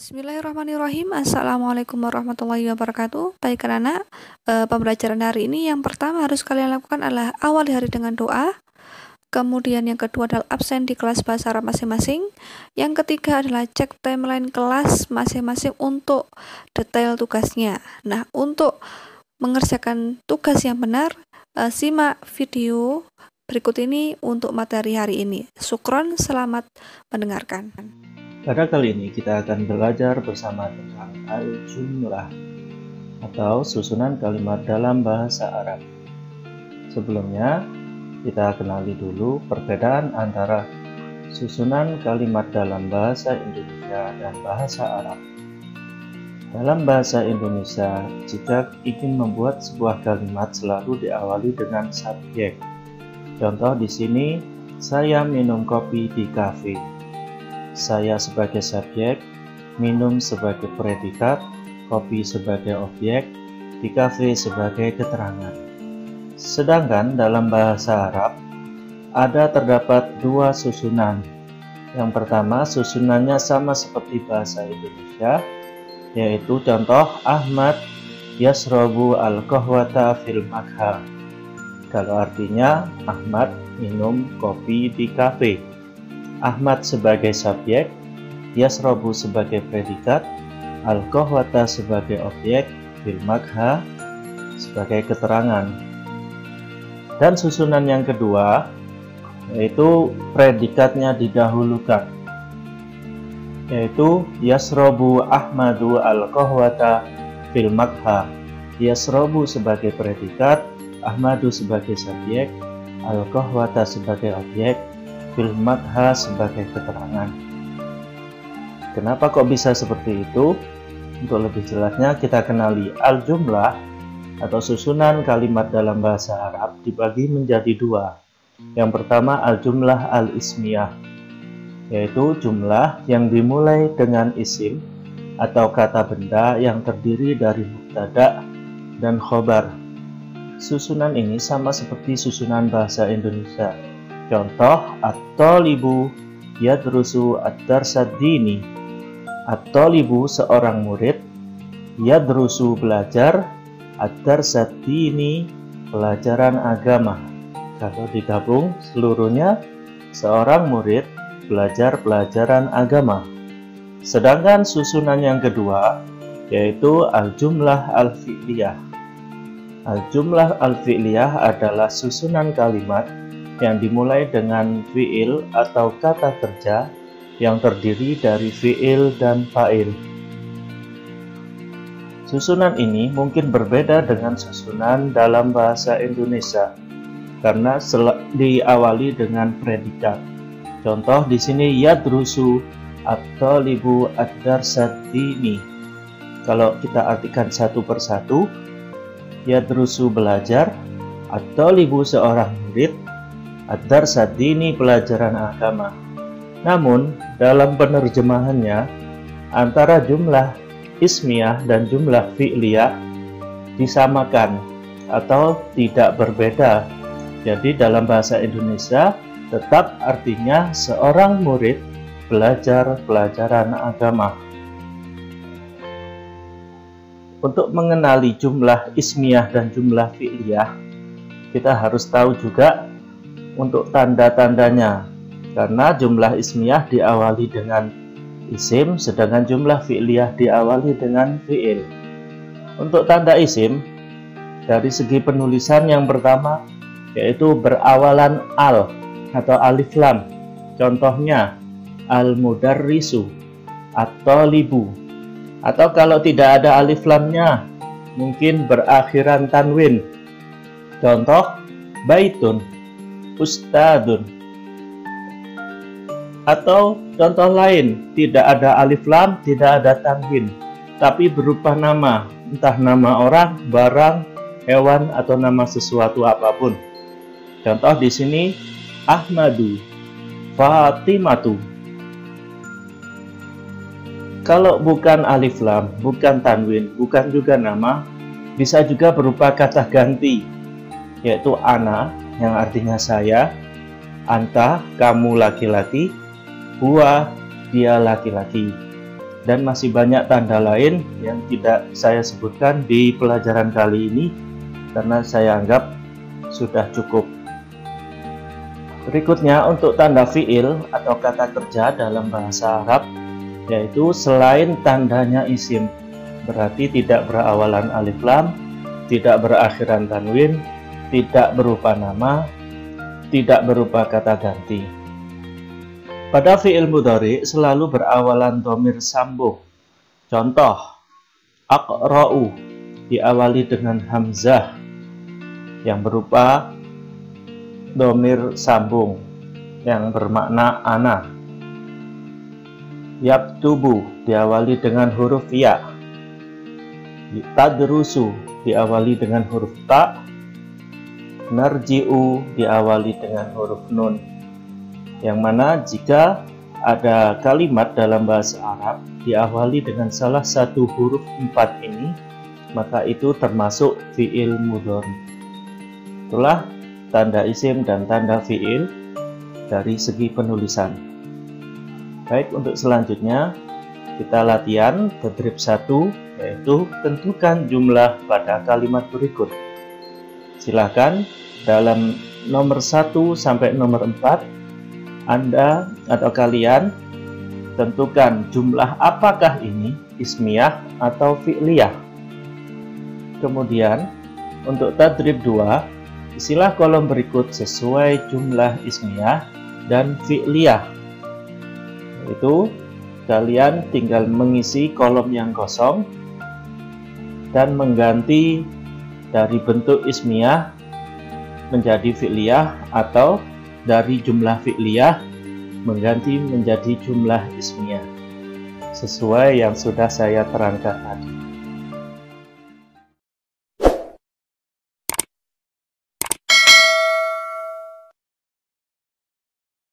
Bismillahirrahmanirrahim. Assalamualaikum warahmatullahi wabarakatuh. Baik anak, pembelajaran hari ini yang pertama harus kalian lakukan adalah awali hari dengan doa. Kemudian yang kedua adalah absen di kelas bahasa Arab masing-masing. Yang ketiga adalah cek timeline kelas masing-masing untuk detail tugasnya. Nah, untuk mengerjakan tugas yang benar, simak video berikut ini untuk materi hari ini. Syukron, selamat mendengarkan. Pada kali ini kita akan belajar bersama tentang al-jumlah atau susunan kalimat dalam bahasa Arab. Sebelumnya, kita kenali dulu perbedaan antara susunan kalimat dalam bahasa Indonesia dan bahasa Arab. Dalam bahasa Indonesia, jika ingin membuat sebuah kalimat selalu diawali dengan subjek. Contoh di sini, saya minum kopi di kafe. Saya sebagai subjek, minum sebagai predikat, kopi sebagai objek, di kafe sebagai keterangan. Sedangkan dalam bahasa Arab, terdapat dua susunan. Yang pertama, susunannya sama seperti bahasa Indonesia, yaitu contoh Ahmad yasrobu al-qahwata fil makha. Kalau artinya, Ahmad minum kopi di kafe. Ahmad sebagai subjek, yasrobu sebagai predikat, al-qahwata sebagai objek, fil makha sebagai keterangan. Dan susunan yang kedua, yaitu predikatnya didahulukan, yaitu yasrobu Ahmadu al-qahwata fil makha. Yasrobu sebagai predikat, Ahmadu sebagai subjek, al-qahwata sebagai objek, fil makha sebagai keterangan. Kenapa kok bisa seperti itu? Untuk lebih jelasnya kita kenali al-jumlah atau susunan kalimat dalam bahasa Arab dibagi menjadi dua. Yang pertama al-jumlah al-ismiyah, yaitu jumlah yang dimulai dengan isim atau kata benda yang terdiri dari mubtada dan khobar. Susunan ini sama seperti susunan bahasa Indonesia. Contoh, at-thalibu yadrusu ad-darsad dini. At-thalibu seorang murid, yadrusu belajar, ad-darsad dini pelajaran agama. Kalau digabung seluruhnya, seorang murid belajar pelajaran agama. Sedangkan susunan yang kedua, yaitu al-jumlah al-fi'liyah. Al-jumlah al-fi'liyah adalah susunan kalimat yang dimulai dengan fi'il atau kata kerja yang terdiri dari fi'il dan fa'il. Susunan ini mungkin berbeda dengan susunan dalam bahasa Indonesia karena diawali dengan predikat. Contoh di sini yadrusu at-thalibu ad-darsad dini. Kalau kita artikan satu persatu, yadrusu belajar, at-thalibu seorang murid, ad-darsad dini pelajaran agama. Namun dalam penerjemahannya antara jumlah ismiyah dan jumlah fi'liyah disamakan atau tidak berbeda. Jadi dalam bahasa Indonesia tetap artinya seorang murid belajar pelajaran agama. Untuk mengenali jumlah ismiyah dan jumlah fi'liyah, kita harus tahu juga untuk tanda-tandanya, karena jumlah ismiyah diawali dengan isim, sedangkan jumlah fi'liyah diawali dengan fi'il. Untuk tanda isim, dari segi penulisan yang pertama, yaitu berawalan al atau alif lam. Contohnya, al-mudarrisu, at-thalibu. Atau kalau tidak ada alif lamnya, mungkin berakhiran tanwin. Contoh, baitun, ustadun. Atau contoh lain, tidak ada alif lam, tidak ada tanwin, tapi berupa nama, entah nama orang, barang, hewan, atau nama sesuatu apapun. Contoh di sini, Ahmadu, Fatimatu. Kalau bukan alif lam, bukan tanwin, bukan juga nama, bisa juga berupa kata ganti, yaitu ana, yang artinya saya, anta, kamu laki-laki, huwa, dia laki-laki. dan masih banyak tanda lain yang tidak saya sebutkan di pelajaran kali ini karena saya anggap sudah cukup. Berikutnya untuk tanda fiil atau kata kerja dalam bahasa Arab, yaitu selain tandanya isim, berarti tidak berawalan alif lam, tidak berakhiran tanwin, tidak berupa nama, tidak berupa kata ganti. Pada fiil mudhari selalu berawalan dhamir sambung. Contoh, aqra'u diawali dengan hamzah yang berupa dhamir sambung yang bermakna ana. Yaktubu diawali dengan huruf ya. Tadrusu diawali dengan huruf ta. Narji'u diawali dengan huruf nun. Yang mana jika ada kalimat dalam bahasa Arab diawali dengan salah satu huruf 4 ini, maka itu termasuk fi'il mudhari. Itulah tanda isim dan tanda fi'il dari segi penulisan. Baik, untuk selanjutnya kita latihan tadrib 1, yaitu tentukan jumlah pada kalimat berikut. Silakan dalam nomor 1 sampai nomor 4 Anda atau kalian tentukan jumlah apakah ini ismiyah atau fi'liyah. Kemudian untuk tadrib 2, isilah kolom berikut sesuai jumlah ismiyah dan fi'liyah. Yaitu kalian tinggal mengisi kolom yang kosong dan mengganti dari bentuk ismiyah menjadi fi'liyah atau dari jumlah fi'liyah mengganti menjadi jumlah ismiyah sesuai yang sudah saya terangkan tadi.